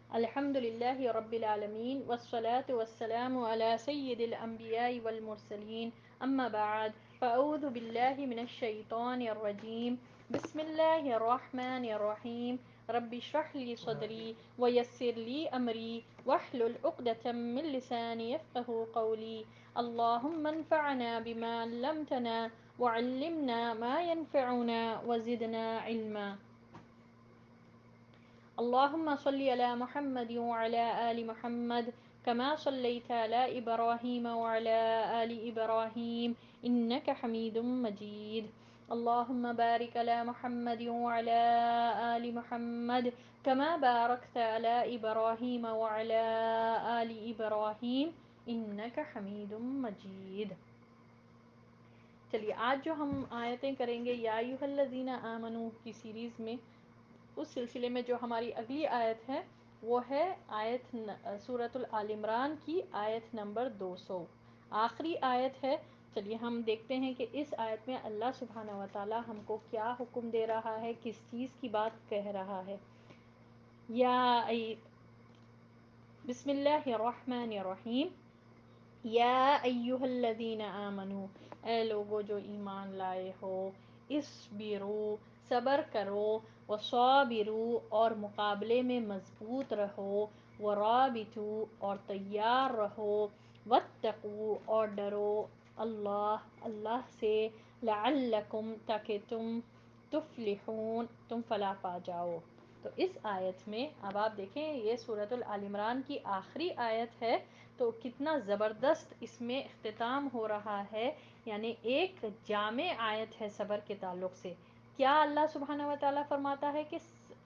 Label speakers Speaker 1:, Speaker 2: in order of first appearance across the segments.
Speaker 1: الحمد لله رب العالمين والصلاة والسلام على سيد الأنبياء والمرسلين أما بعد فأعوذ بالله من الشيطان الرجيم بسم الله الرحمن الرحيم رب اشرح لي صدري ويسر لي أمري واحلل عقدة من لساني يفقه قولي اللهم انفعنا بما علمتنا وعلمنا ما ينفعنا وزدنا علما. اللهم صل على محمد وعلى آل محمد كما صليت على إبراهيم وعلى آل إبراهيم إنك حميد مجيد. اللهم بارك على محمد وعلى آل محمد كما باركت على إبراهيم وعلى آل إبراهيم إنك حميد مجيد. چلیے آج جو ہم آیتیں کریں گے یا ایھا الذین آمنو کی سیریز میں، اس سلسلے میں جو ہماری اگلی آیت ہے وہ ہے آیت سورۃ آل عمران کی آیت نمبر 200، آخری آیت ہے۔ چلیے ہم دیکھتے ہیں کہ اس آیت میں اللہ سبحانہ و تعالی ہم کو کیا حکم دے رہا ہے، کس چیز کی بات کہہ رہا ہے۔ بسم اللہ الرحمن الرحیم، یا ایھا الذین آمنو، اے لوگو جو ایمان لائے ہو، اصبروا، صبر کرو، وصابروا، اور مقابلے میں مضبوط رہو، ورابطوا، اور تیار رہو، واتقوا، اور ڈرو، اللہ سے، لعلکم، تاکہ تم تفلحون، تم فلاح پا جاؤ۔ تو اس آیت میں اب آپ دیکھیں یہ سورۃ آل عمران کی آخری آیت ہے، تو کتنا زبردست اس میں اختتام ہو رہا ہے، یعنی ایک جامع آیت ہے صبر کے تعلق سے۔ کیا اللہ سبحانہ و تعالیٰ فرماتا ہے کہ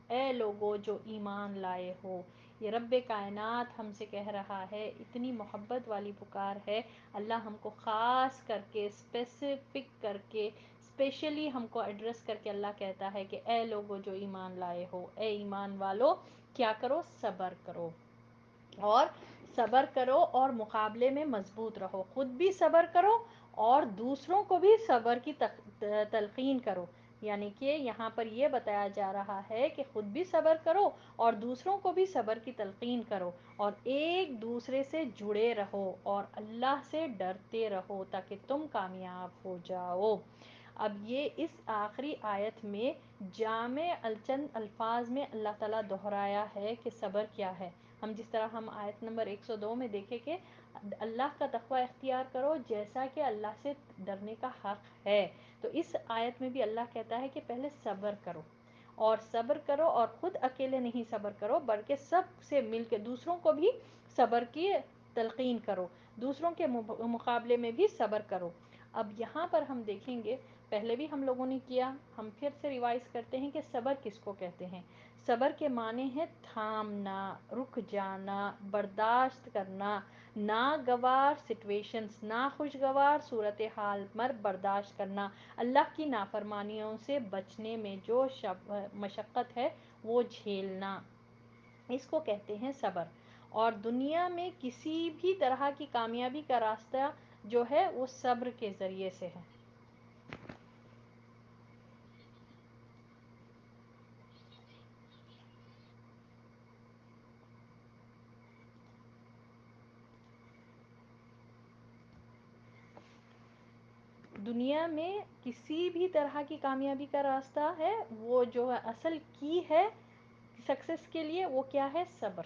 Speaker 1: اے لوگو جو ایمان لائے ہو، یہ رب کائنات ہم سے کہہ رہا ہے، اتنی محبت والی پکار ہے، اللہ ہم کو خاص کر کے اسپیسیفک کر کے اسپیشلی ہم کو ایڈریس کر کے اللہ کہتا ہے کہ اے لوگو جو ایمان لائے ہو، اے ایمان والو کیا کرو، صبر کرو، اور صبر کرو اور مقابلے میں مضبوط رہو، خود بھی صبر کرو اور دوسروں کو بھی صبر کی تلقین کرو۔ یعنی کہ یہاں پر یہ بتایا جا رہا ہے کہ خود بھی صبر کرو اور دوسروں کو بھی صبر کی تلقین کرو، اور ایک دوسرے سے جڑے رہو اور اللہ سے ڈرتے رہو تاکہ تم کامیاب ہو جاؤ۔ اب یہ اس آخری آیت میں جامع چند الفاظ میں اللہ تعالیٰ دہرایا ہے کہ صبر کیا ہے۔ ہم جس طرح ہم آیت نمبر 102 میں دیکھیں کہ اللہ کا تقوی اختیار کرو جیسا کہ اللہ سے ڈرنے کا حق ہے، تو اس آیت میں بھی اللہ کہتا ہے کہ پہلے صبر کرو، اور صبر کرو، اور خود اکیلے نہیں صبر کرو بلکہ سب سے مل کے دوسروں کو بھی صبر کی تلقین کرو، دوسروں کے مقابلے میں بھی صبر کرو۔ اب یہاں پر ہم دیکھیں گے، پہلے بھی ہم لوگوں نے کیا، ہم پھر سے ریوائز کرتے ہیں کہ صبر کس کو کہتے ہیں۔ صبر کے معنی ہے تھامنا، رک جانا، برداشت کرنا، ناگوار سچویشنز، ناخوشگوار صورتحال پر برداشت کرنا، اللہ کی نافرمانیوں سے بچنے میں جو مشقت ہے وہ جھیلنا، اس کو کہتے ہیں صبر۔ اور دنیا میں کسی بھی طرح کی کامیابی کا راستہ جو ہے وہ صبر کے ذریعے سے ہے۔ دنیا میں کسی بھی طرح کی کامیابی کا راستہ ہے، وہ جو ہے اصل کی ہے سکسیس کے لیے، وہ کیا ہے، صبر۔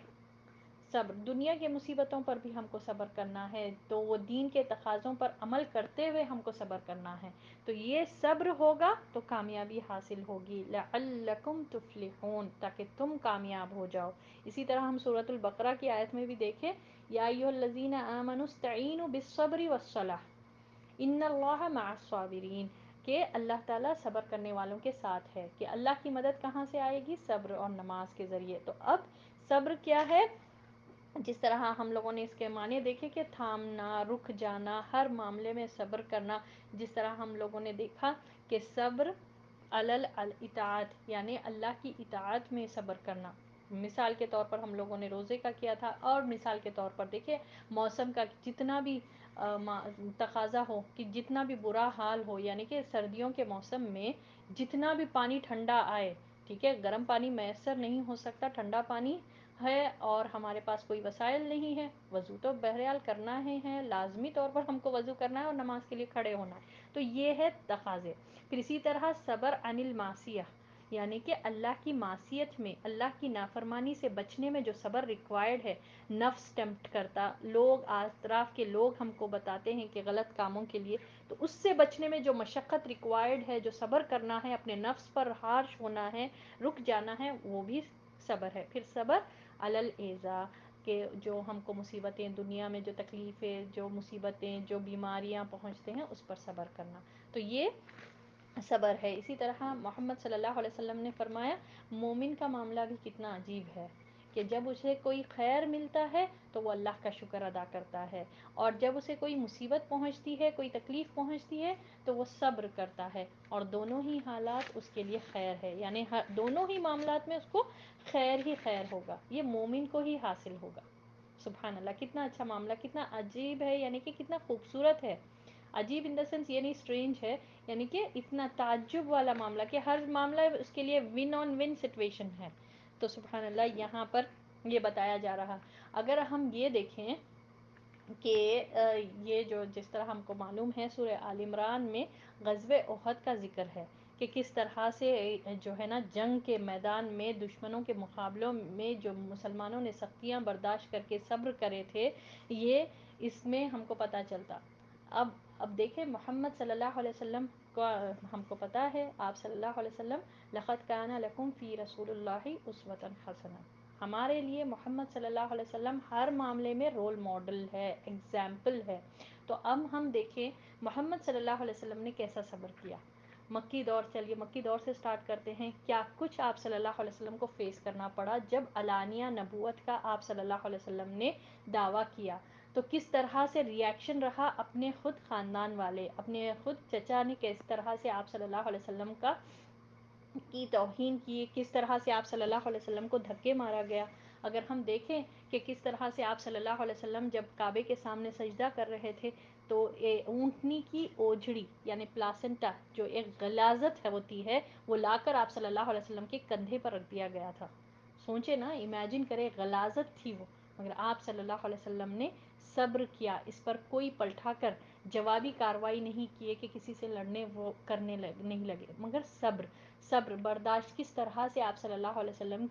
Speaker 1: صبر، دنیا کے مصیبتوں پر بھی ہم کو صبر کرنا ہے، تو وہ دین کے تقاضوں پر عمل کرتے ہوئے ہم کو صبر کرنا ہے، تو یہ صبر ہوگا تو کامیابی حاصل ہوگی، لعلکم تفلحون، تاکہ تم کامیاب ہو جاؤ۔ اسی طرح ہم سورۃ البقرہ کی آیت میں بھی دیکھیں، یا ایھا الذین آمنوا استعینوا بالصبر والصلاۃ ان اللہ مع الصابرین، کہ اللہ تعالیٰ صبر کرنے والوں کے ساتھ ہے، کہ اللہ کی مدد کہاں سے آئے گی، صبر اور نماز کے ذریعے۔ تو اب صبر کیا ہے، جس طرح ہم لوگوں نے اس کے معنی دیکھے کہ تھامنا، رک جانا، ہر معاملے میں صبر کرنا، جس طرح ہم لوگوں نے دیکھا کہ صبر علی الاطاعت، یعنی اللہ کی اطاعت میں صبر کرنا، مثال کے طور پر ہم لوگوں نے روزے کا کیا تھا، اور مثال کے طور پر دیکھیں موسم کا، جتنا بھی تقاضا ہو، کہ جتنا بھی برا حال ہو، یعنی کہ سردیوں کے موسم میں جتنا بھی پانی ٹھنڈا آئے، ٹھیک ہے، گرم پانی میسر نہیں ہو سکتا، ٹھنڈا پانی ہے اور ہمارے پاس کوئی وسائل نہیں ہے، وضو تو بہرحال کرنا ہی ہے، لازمی طور پر ہم کو وضو کرنا ہے اور نماز کے لیے کھڑے ہونا ہے، تو یہ ہے تقاضے۔ پھر اسی طرح صبر عن المعصیہ، یعنی کہ اللہ کی معصیت میں، اللہ کی نافرمانی سے بچنے میں جو صبر ریکوائرڈ ہے، نفس ٹیمپٹ کرتا، لوگ اطراف کے لوگ ہم کو بتاتے ہیں کہ غلط کاموں کے لیے، تو اس سے بچنے میں جو مشقت ریکوائرڈ ہے، جو صبر کرنا ہے، اپنے نفس پر ہارش ہونا ہے، رک جانا ہے، وہ بھی صبر ہے۔ پھر صبر علی الایذا، کہ جو ہم کو مصیبتیں دنیا میں، جو تکلیفیں، جو مصیبتیں، جو بیماریاں پہنچتے ہیں، اس پر صبر کرنا، تو یہ صبر ہے۔ اسی طرح محمد صلی اللہ علیہ وسلم نے فرمایا مومن کا معاملہ بھی کتنا عجیب ہے کہ جب اسے کوئی خیر ملتا ہے تو وہ اللہ کا شکر ادا کرتا ہے، اور جب اسے کوئی مصیبت پہنچتی ہے، کوئی تکلیف پہنچتی ہے، تو وہ صبر کرتا ہے، اور دونوں ہی حالات اس کے لیے خیر ہے، یعنی دونوں ہی معاملات میں اس کو خیر ہی خیر ہوگا، یہ مومن کو ہی حاصل ہوگا۔ سبحان اللہ، کتنا اچھا معاملہ، کتنا عجیب ہے، یعنی کہ کتنا خوبصورت ہے۔ عجیب ان دا سینس یہ نہیں اسٹرینج ہے، یعنی کہ اتنا تعجب والا معاملہ کہ ہر معاملہ اس کے لیے ون آن ون سچویشن ہے۔ تو سبحان اللہ، یہاں پر یہ بتایا جا رہا۔ اگر ہم یہ دیکھیں کہ یہ جو جس طرح ہم کو معلوم ہے سورہ آل عمران میں غزوہ احد کا ذکر ہے کہ کس طرح سے جو ہے نا جنگ کے میدان میں دشمنوں کے مقابلوں میں جو مسلمانوں نے سختیاں برداشت کر کے صبر کرے تھے، یہ اس میں ہم کو پتہ چلتا۔ اب دیکھیں محمد صلی اللہ علیہ وسلم کا ہم کو پتہ ہے، آپ صلی اللہ علیہ وسلم لقد کان لکم فی رسول اللہ اسوۃ حسنہ، ہمارے لیے محمد صلی اللہ علیہ وسلم ہر معاملے میں رول ماڈل ہے، ایگزامپل ہے۔ تو اب ہم دیکھیں محمد صلی اللہ علیہ وسلم نے کیسا صبر کیا۔ مکی دور، چلیے مکی دور سے سٹارٹ کرتے ہیں، کیا کچھ آپ صلی اللہ علیہ وسلم کو فیس کرنا پڑا جب علانیہ نبوت کا آپ صلی اللہ علیہ وسلم نے دعویٰ کیا، تو کس طرح سے ریاکشن رہا اپنے خود خاندان والے، اپنے خود چچا نے کس طرح سے آپ صلی اللہ علیہ وسلم کی توہین کی، کس طرح سے آپ صلی اللہ علیہ وسلم کو دھکے مارا گیا۔ اگر ہم دیکھیں کہ کس طرح سے آپ صلی اللہ علیہ وسلم جب کعبے کے سامنے سجدہ کر رہے تھے تو اونٹنی کی اوجھڑی یعنی پلاسنٹا جو ایک غلاظت ہوتی ہے، وہ لا کر آپ صلی اللہ علیہ وسلم کے کندھے پر رکھ دیا گیا تھا۔ سوچے نا، امیجن کرے، غلاظت تھی وہ، مگر آپ صلی اللہ علیہ وسلم نے صبر کیا، اس پر کوئی پلٹا کر جوابی کارروائی نہیں کیے کہ کسی سے لڑنے وہ کرنے نہیں لگے، مگر صبر برداشت، کس طرح سے آپ صلی اللہ علیہ وسلم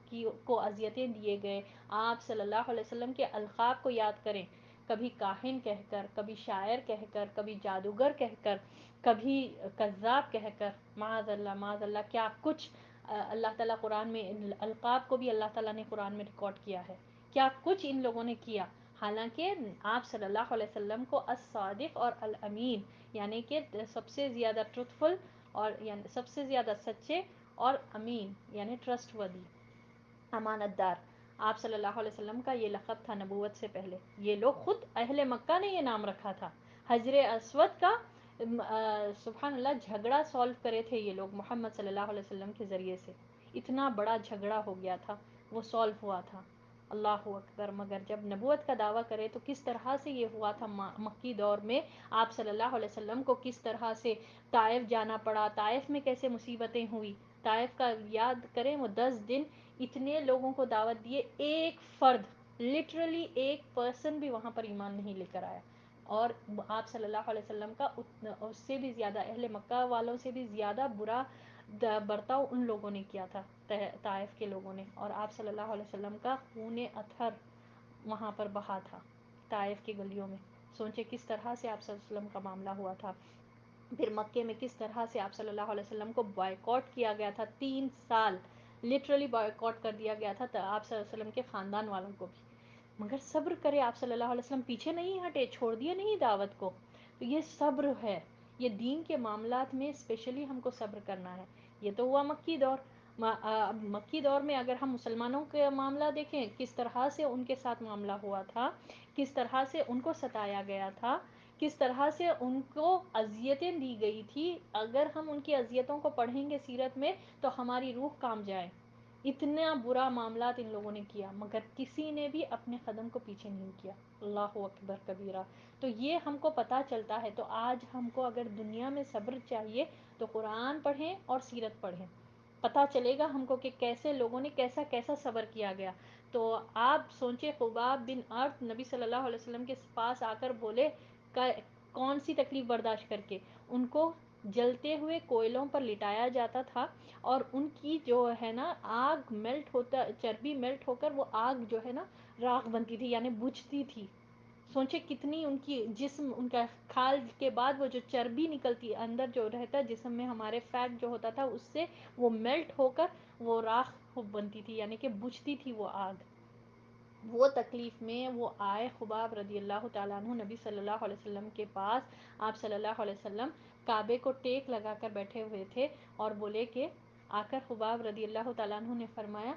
Speaker 1: کو اذیتیں دیے گئے۔ آپ صلی اللہ علیہ وسلم کے القاب کو یاد کریں، کبھی کاہن کہہ کر، کبھی شاعر کہہ کر، کبھی جادوگر کہہ کر، کبھی کذاب کہہ کر، معاذ اللہ معاذ اللہ، کیا کچھ اللہ تعالیٰ قرآن میں ان القاب کو بھی اللہ تعالیٰ نے قرآن میں ریکارڈ کیا ہے، کیا کچھ ان لوگوں نے کیا، حالانکہ آپ صلی اللہ علیہ وسلم کو الصادق اور الامین، یعنی کہ سب سے زیادہ ٹروتھفل، اور یعنی سب سے زیادہ سچے اور امین یعنی ٹرسٹ ودی، امانت دار، آپ صلی اللہ علیہ وسلم کا یہ لقب تھا نبوت سے پہلے۔ یہ لوگ خود اہل مکہ نے یہ نام رکھا تھا۔ حجر اسود کا سبحان اللہ جھگڑا سولو کرے تھے یہ لوگ محمد صلی اللہ علیہ وسلم کے ذریعے سے، اتنا بڑا جھگڑا ہو گیا تھا، وہ سولو ہوا تھا۔ اللہ اکبر، مگر جب نبوت کا دعویٰ کرے تو کس طرح سے یہ ہوا تھا مکی دور میں، آپ صلی اللہ علیہ وسلم کو کس طرح سے طائف جانا پڑا، طائف میں کیسے مصیبتیں ہوئی، طائف کا یاد کریں، وہ 10 دن اتنے لوگوں کو دعوت دیے، ایک فرد لٹرلی ایک پرسن بھی وہاں پر ایمان نہیں لے کر آیا، اور آپ صلی اللہ علیہ وسلم کا اس سے بھی زیادہ، اہل مکہ والوں سے بھی زیادہ برا برتاؤ ان لوگوں نے کیا تھا، طائف کے لوگوں نے، اور آپ صلی اللہ علیہ وسلم کا خون اطہر وہاں پر بہا تھا طائف کی گلیوں میں۔ سوچے کس طرح سے آپ صلی اللہ علیہ وسلم کا معاملہ ہوا تھا۔ پھر مکے میں کس طرح سے آپ صلی اللہ علیہ وسلم کو بائیکاٹ کیا گیا تھا، 3 سال لٹرلی بائیکاٹ کر دیا گیا تھا آپ صلی اللہ علیہ وسلم کے خاندان والوں کو بھی، مگر صبر کرے آپ صلی اللہ علیہ وسلم، پیچھے نہیں ہٹے، چھوڑ دیا نہیں دعوت کو، تو یہ صبر ہے۔ یہ دین کے معاملات میں اسپیشلی ہم کو صبر کرنا ہے۔ یہ تو ہوا مکی دور۔ مکی دور میں اگر ہم مسلمانوں کا معاملہ دیکھیں، کس طرح سے ان کے ساتھ معاملہ ہوا تھا، کس طرح سے ان کو ستایا گیا تھا، کس طرح سے ان کو اذیتیں دی گئی تھی، اگر ہم ان کی اذیتوں کو پڑھیں گے سیرت میں تو ہماری روح کام جائے، اتنا برا معاملات ان لوگوں نے کیا، مگر کسی نے بھی اپنے قدم کو پیچھے نہیں کیا۔ اللہ اکبر کبیرہ۔ تو یہ ہم کو پتہ چلتا ہے، تو آج ہم کو اگر دنیا میں صبر چاہیے تو قرآن پڑھیں اور سیرت پڑھیں، پتہ چلے گا ہم کو کہ کیسے لوگوں نے کیسا کیسا صبر کیا گیا. تو آپ سوچیں خباب بن ارد نبی صلی اللہ علیہ وسلم کے پاس آ کر بولے کون سی تکلیف برداشت کر کے. ان کو جلتے ہوئے کوئلوں پر لٹایا جاتا تھا اور ان کی جو ہے نا آگ میلٹ ہوتا, چربی میلٹ ہو کر وہ آگ جو ہے نا راکھ بنتی تھی یعنی بجھتی تھی. سوچے کتنی ان کی جسم, ان کا کھال کے بعد وہ جو چربی نکلتی ہے اندر جو رہتا ہے جسم میں ہمارے فیٹ جو ہوتا تھا اس سے وہ میلٹ ہو کر وہ راکھ بنتی تھی یعنی کہ بجھتی تھی وہ آگ. وہ تکلیف میں وہ آئے خباب رضی اللہ تعالیٰ عنہ نبی صلی اللہ علیہ وسلم کے پاس. آپ صلی اللہ علیہ وسلم کعبے کو ٹیک لگا کر بیٹھے ہوئے تھے اور بولے کہ آ کر خباب رضی اللہ تعالیٰ عنہ نے فرمایا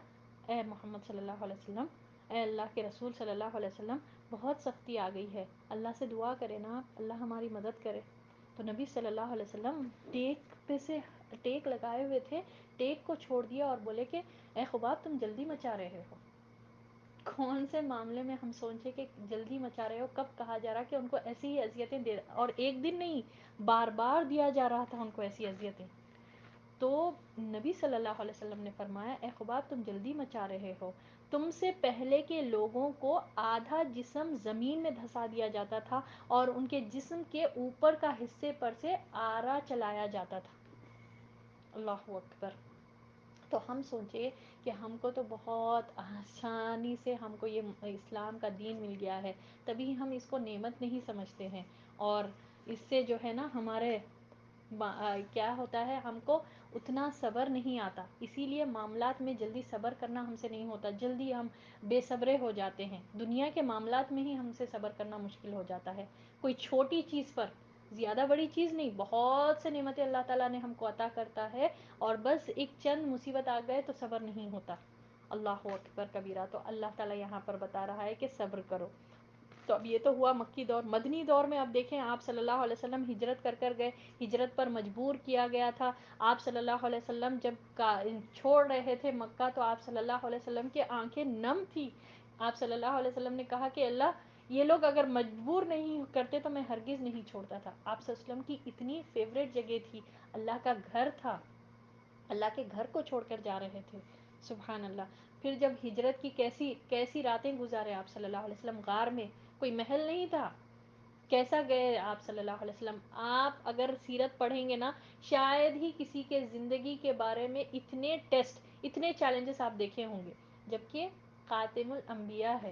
Speaker 1: اے محمد صلی اللہ علیہ وسلم, اے اللہ کے رسول صلی اللہ علیہ وسلم, بہت سختی آ گئی ہے, اللہ سے دعا کرے نا, اللہ ہماری مدد کرے. تو نبی صلی اللہ علیہ وسلم ٹیک پہ سے ٹیک لگائے ہوئے تھے, ٹیک کو چھوڑ دیا اور بولے کہ اے خباب تم جلدی مچا رہے ہو. کون سے معاملے میں ہم سوچے کہ جلدی مچا رہے ہو, کب کہا جا رہا کہ ان کو ایسی ہی اذیتیں دے, اور ایک دن نہیں بار بار دیا جا رہا تھا ان کو ایسی اذیتیں. تو نبی صلی اللہ علیہ وسلم نے فرمایا اے خباب تم جلدی مچا رہے ہو, تم سے پہلے کے لوگوں کو آدھا جسم زمین میں دھسا دیا جاتا تھا اور ان کے جسم کے اوپر کا حصے پر سے آرا چلایا جاتا تھا. اللہ اکبر. تو ہم سوچے کہ ہم کو تو بہت آسانی سے ہم کو یہ اسلام کا دین مل گیا ہے, تبھی ہم اس کو نعمت نہیں سمجھتے ہیں, اور اس سے جو ہے نا ہمارے کیا ہوتا ہے, ہم کو اتنا صبر نہیں آتا, اسی لیے معاملات میں جلدی صبر کرنا ہم سے نہیں ہوتا, جلدی ہم بے صبرے ہو جاتے ہیں. دنیا کے معاملات میں ہی ہم سے صبر کرنا مشکل ہو جاتا ہے. کوئی چھوٹی چیز پر, زیادہ بڑی چیز نہیں, بہت سے نعمتیں اللہ تعالیٰ نے ہم کو عطا کرتا ہے اور بس ایک چند مصیبت آ گئے تو صبر نہیں ہوتا. اللہ اکبر کبیرہ. تو اللہ تعالیٰ یہاں پر بتا رہا ہے کہ صبر کرو. تو اب یہ تو ہوا مکی دور. مدنی دور میں اب دیکھیں آپ صلی اللہ علیہ وسلم ہجرت کر گئے, ہجرت پر مجبور کیا گیا تھا. آپ صلی اللہ علیہ وسلم جب چھوڑ رہے تھے مکہ تو آپ صلی اللہ علیہ وسلم کی آنکھیں نم تھی. آپ صلی اللہ علیہ وسلم نے کہا کہ اللہ یہ لوگ اگر مجبور نہیں کرتے تو میں ہرگز نہیں چھوڑتا تھا. آپ صلی اللہ علیہ وسلم کی اتنی فیوریٹ جگہ تھی, اللہ کا گھر تھا, اللہ کے گھر کو چھوڑ کر جا رہے تھے. سبحان اللہ. پھر جب ہجرت کی کیسی کیسی راتیں گزارے آپ صلی اللہ علیہ وسلم غار میں, کوئی محل نہیں تھا, کیسا گئے آپ صلی اللہ علیہ وسلم. آپ اگر سیرت پڑھیں گے نا شاید ہی کسی کے زندگی کے بارے میں اتنے ٹیسٹ, اتنے چیلنجز آپ دیکھے ہوں گے, جبکہ خاتم الانبیاء ہے,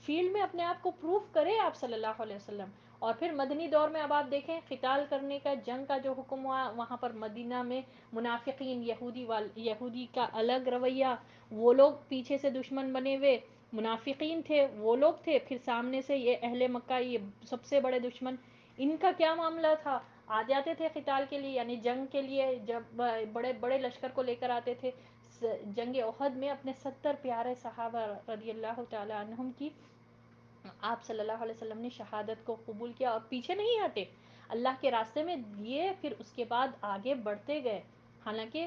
Speaker 1: فیلڈ میں اپنے آپ کو پروف کرے آپ صلی اللہ علیہ وسلم. اور پھر مدنی دور میں اب آپ دیکھیں قتال کرنے کا, جنگ کا جو حکم ہوا وہاں پر مدینہ میں منافقین, یہودی کا الگ رویہ, وہ لوگ پیچھے سے دشمن بنے ہوئے, منافقین تھے وہ لوگ تھے, پھر سامنے سے یہ اہل مکہ, یہ سب سے بڑے دشمن, ان کا کیا معاملہ تھا. آ جاتے تھے قتال کے لیے یعنی جنگ کے لیے, جب بڑے بڑے لشکر کو لے کر آتے تھے. جنگ احد میں اپنے 70 پیارے صحابہ رضی اللہ تعالی عنہم کی آپ صلی اللہ علیہ وسلم نے شہادت کو قبول کیا اور پیچھے نہیں ہٹے, اللہ کے راستے میں دیے, پھر اس کے بعد آگے بڑھتے گئے. حالانکہ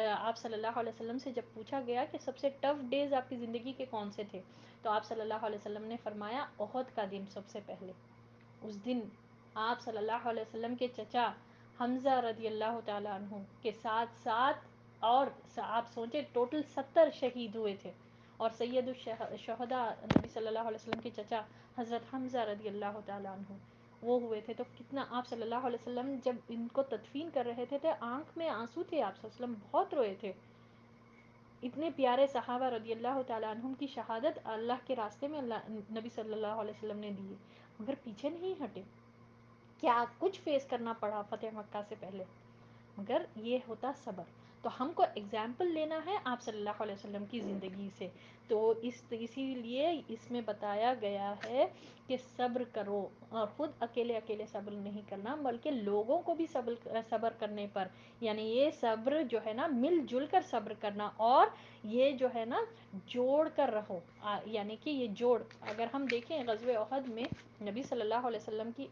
Speaker 1: آپ صلی اللہ علیہ وسلم سے جب پوچھا گیا کہ سب سے ٹف ڈیز آپ کی زندگی کے کون سے تھے, تو آپ صلی اللہ علیہ وسلم نے فرمایا احد کا دن سب سے پہلے. اس دن آپ صلی اللہ علیہ وسلم کے چچا حمزہ رضی اللہ تعالیٰ عنہ کے ساتھ ساتھ, اور آپ سوچیں ٹوٹل 70 شہید ہوئے تھے, اور سید الشہداء نبی صلی اللہ علیہ وسلم کے چچا حضرت حمزہ رضی اللہ تعالیٰ عنہ وہ ہوئے تھے. تو کتنا آپ صلی اللہ علیہ وسلم جب ان کو تدفین کر رہے تھے تو آنکھ میں آنسو تھے, آپ صلی اللہ علیہ وسلم بہت روئے تھے. اتنے پیارے صحابہ رضی اللہ تعالیٰ عنہم کی شہادت اللہ کے راستے میں اللہ نبی صلی اللہ علیہ وسلم نے دی, مگر پیچھے نہیں ہٹے. کیا کچھ فیس کرنا پڑا فتح مکہ سے پہلے, مگر یہ ہوتا صبر. تو ہم کو اگزامپل لینا ہے آپ صلی اللہ علیہ وسلم کی زندگی سے. تو اسی لیے اس میں بتایا گیا ہے کہ صبر کرو, اور خود اکیلے اکیلے صبر نہیں کرنا بلکہ لوگوں کو بھی صبر کرنے پر, یعنی یہ صبر جو ہے نا مل جل کر صبر کرنا, اور یہ جو ہے نا جوڑ کر رہو, یعنی کہ یہ جوڑ. اگر ہم دیکھیں غزوہ احد میں نبی صلی اللہ علیہ وسلم کی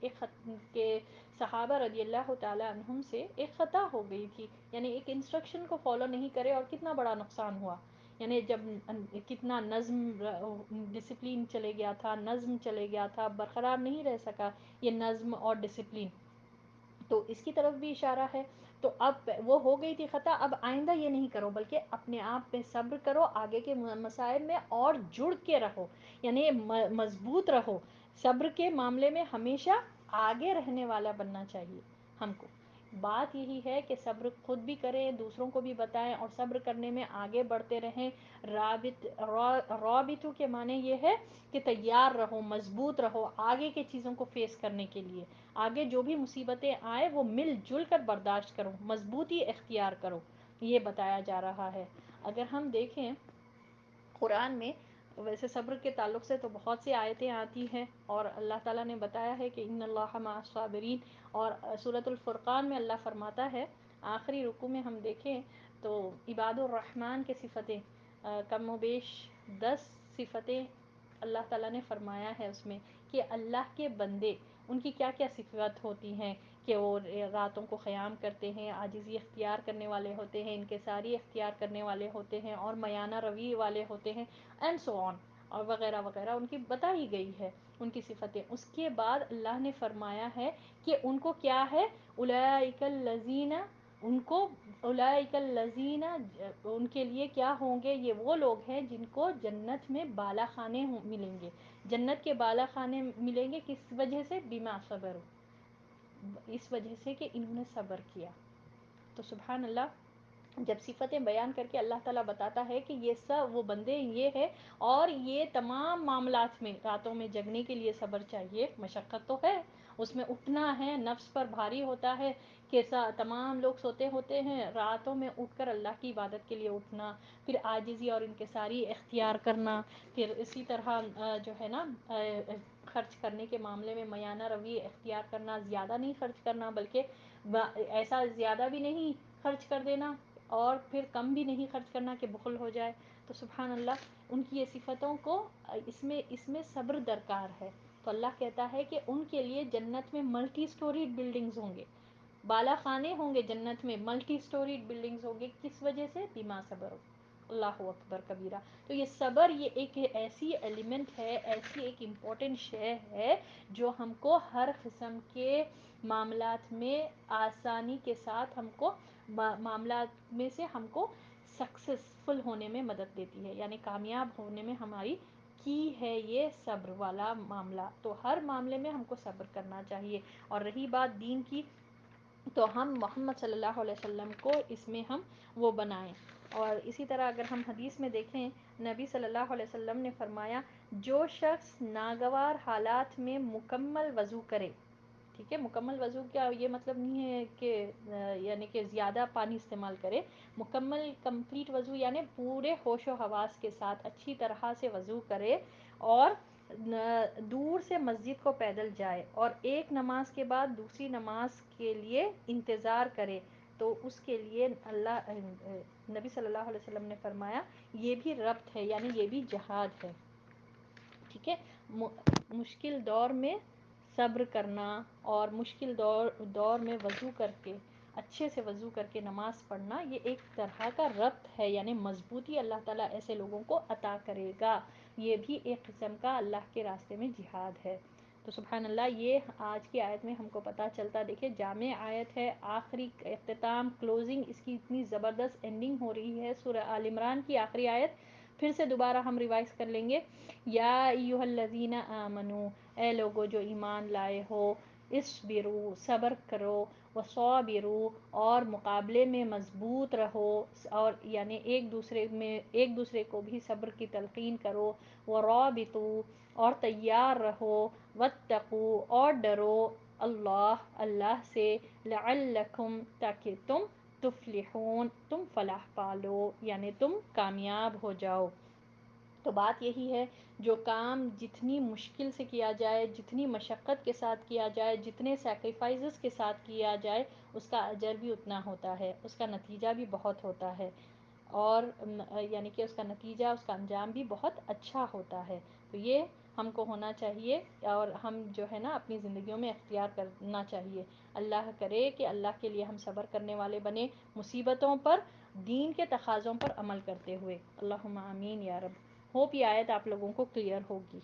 Speaker 1: کے صحابہ رضی اللہ تعالیٰ عنہم سے ایک خطا ہو گئی تھی, یعنی ایک انسٹرکشن کو فالو نہیں کرے اور کتنا بڑا نقصان ہوا. یعنی جب کتنا نظم ڈسپلین چلے گیا تھا, نظم چلے گیا تھا, برقرار نہیں رہ سکا یہ نظم اور ڈسپلین. تو اس کی طرف بھی اشارہ ہے. تو اب وہ ہو گئی تھی خطا، اب آئندہ یہ نہیں کرو، بلکہ اپنے آپ پہ صبر کرو، آگے کے مسائل میں اور جڑ کے رہو، یعنی مضبوط رہو، صبر کے معاملے میں ہمیشہ آگے رہنے والا بننا چاہیے ہم کو۔ بات یہی ہے کہ صبر خود بھی کریں، دوسروں کو بھی بتائیں، اور صبر کرنے میں آگے بڑھتے رہیں۔ رابطو کے معنی یہ ہے کہ تیار رہو، مضبوط رہو آگے کے چیزوں کو فیس کرنے کے لیے، آگے جو بھی مصیبتیں آئے وہ مل جل کر برداشت کرو، مضبوطی اختیار کرو، یہ بتایا جا رہا ہے۔ اگر ہم دیکھیں قرآن میں، ویسے صبر کے تعلق سے تو بہت سی آیتیں آتی ہیں، اور اللہ تعالیٰ نے بتایا ہے کہ ان اللہ مع الصابرین، اور سورۃ الفرقان میں اللہ فرماتا ہے، آخری رکوع میں ہم دیکھیں تو عباد الرحمن کے صفتیں کم و بیش 10 صفتیں اللہ تعالیٰ نے فرمایا ہے اس میں، کہ اللہ کے بندے ان کی کیا کیا صفات ہوتی ہیں، کہ وہ راتوں کو قیام کرتے ہیں، عاجزی اختیار کرنے والے ہوتے ہیں، انکساری اختیار کرنے والے ہوتے ہیں، اور میانہ روی والے ہوتے ہیں، اینڈ سو آن، اور وغیرہ وغیرہ ان کی بتائی گئی ہے ان کی صفتیں۔ اس کے بعد اللہ نے فرمایا ہے کہ ان کو کیا ہے، اولئک الذین، ان کو اولئک الذین، ان کے لیے کیا ہوں گے، یہ وہ لوگ ہیں جن کو جنت میں بالا خانے ملیں گے، جنت کے بالا خانے ملیں گے، کس وجہ سے، بما صبر، اس وجہ سے کہ انہوں نے صبر کیا۔ تو سبحان اللہ، جب صفتیں بیان کر کے اللہ تعالیٰ بتاتا ہے کہ یہ سب وہ بندے یہ ہے، اور یہ تمام معاملات میں راتوں میں جگنے کے لیے صبر چاہیے، مشقت تو ہے، اس میں اٹھنا ہے، نفس پر بھاری ہوتا ہے، کہ تمام لوگ سوتے ہوتے ہیں، راتوں میں اٹھ کر اللہ کی عبادت کے لیے اٹھنا، پھر عاجزی اور انکساری اختیار کرنا، پھر اسی طرح جو ہے نا خرچ کرنے کے معاملے میں میانہ روی اختیار کرنا، زیادہ نہیں خرچ کرنا، بلکہ ایسا زیادہ بھی نہیں خرچ کر دینا، اور پھر کم بھی نہیں خرچ کرنا کہ بخل ہو جائے۔ تو سبحان اللہ، ان کی یہ صفتوں کو اس میں صبر درکار ہے۔ تو اللہ کہتا ہے کہ ان کے لیے جنت میں ملٹی سٹوریڈ بلڈنگز ہوں گے، بالا خانے ہوں گے جنت میں، ملٹی سٹوریڈ بلڈنگز ہوں گے، کس وجہ سے، بما صبر، اللہ اکبر کبیرہ۔ تو یہ صبر، یہ ایک ایسی ایلیمنٹ ہے، ایسی ایک امپورٹنٹ شے ہے، جو ہم کو ہر قسم کے معاملات میں آسانی کے ساتھ ہم کو معاملات میں سے ہم کو سکسیسفل ہونے میں مدد دیتی ہے، یعنی کامیاب ہونے میں ہماری کی ہے یہ صبر والا معاملہ۔ تو ہر معاملے میں ہم کو صبر کرنا چاہیے۔ اور رہی بات دین کی، تو ہم محمد صلی اللہ علیہ وسلم کو اس میں ہم وہ بنائیں۔ اور اسی طرح اگر ہم حدیث میں دیکھیں، نبی صلی اللہ علیہ وسلم نے فرمایا، جو شخص ناگوار حالات میں مکمل وضو کرے، ٹھیک ہے، مکمل وضو کیا یہ مطلب نہیں ہے کہ یعنی کہ زیادہ پانی استعمال کرے، مکمل کمپلیٹ وضو یعنی پورے ہوش و حواس کے ساتھ اچھی طرح سے وضو کرے، اور دور سے مسجد کو پیدل جائے، اور ایک نماز کے بعد دوسری نماز کے لیے انتظار کرے، تو اس کے لیے اللہ نبی صلی اللہ علیہ وسلم نے فرمایا یہ بھی ربط ہے، یعنی یہ بھی جہاد ہے، ٹھیک ہے۔ مشکل دور میں صبر کرنا، اور مشکل دور میں وضو کر کے، اچھے سے وضو کر کے نماز پڑھنا، یہ ایک طرح کا ربط ہے، یعنی مضبوطی اللہ تعالیٰ ایسے لوگوں کو عطا کرے گا، یہ بھی ایک قسم کا اللہ کے راستے میں جہاد ہے۔ تو سبحان اللہ، یہ آج کی آیت میں ہم کو پتہ چلتا، دیکھیں جامع آیت ہے، آخری اختتام، کلوزنگ اس کی اتنی زبردست اینڈنگ ہو رہی ہے، سورہ آل عمران کی آخری آیت۔ پھر سے دوبارہ ہم ریوائز کر لیں گے، یا ایھا الذین آمنو، اے لوگو جو ایمان لائے ہو، اصبروا، صبر کرو، وصابروا، اور مقابلے میں مضبوط رہو، اور یعنی ایک دوسرے کو بھی صبر کی تلقین کرو، ورابطوا، اور تیار رہو، واتقوا، اور ڈرو، اللہ سے، لعلکم، تاکہ تم تفلحون، تم فلاح پالو، یعنی تم کامیاب ہو جاؤ۔ تو بات یہی ہے، جو کام جتنی مشکل سے کیا جائے، جتنی مشقت کے ساتھ کیا جائے، جتنے سیکریفائزز کے ساتھ کیا جائے، اس کا اجر بھی اتنا ہوتا ہے، اس کا نتیجہ بھی بہت ہوتا ہے، اور یعنی کہ اس کا نتیجہ، اس کا انجام بھی بہت اچھا ہوتا ہے۔ تو یہ ہم کو ہونا چاہیے، اور ہم جو ہے نا اپنی زندگیوں میں اختیار کرنا چاہیے۔ اللہ کرے کہ اللہ کے لیے ہم صبر کرنے والے بنے، مصیبتوں پر، دین کے تقاضوں پر عمل کرتے ہوئے۔ اللہم آمین یا رب۔ ہوپ یہ آیت آپ لوگوں کو کلیئر ہوگی۔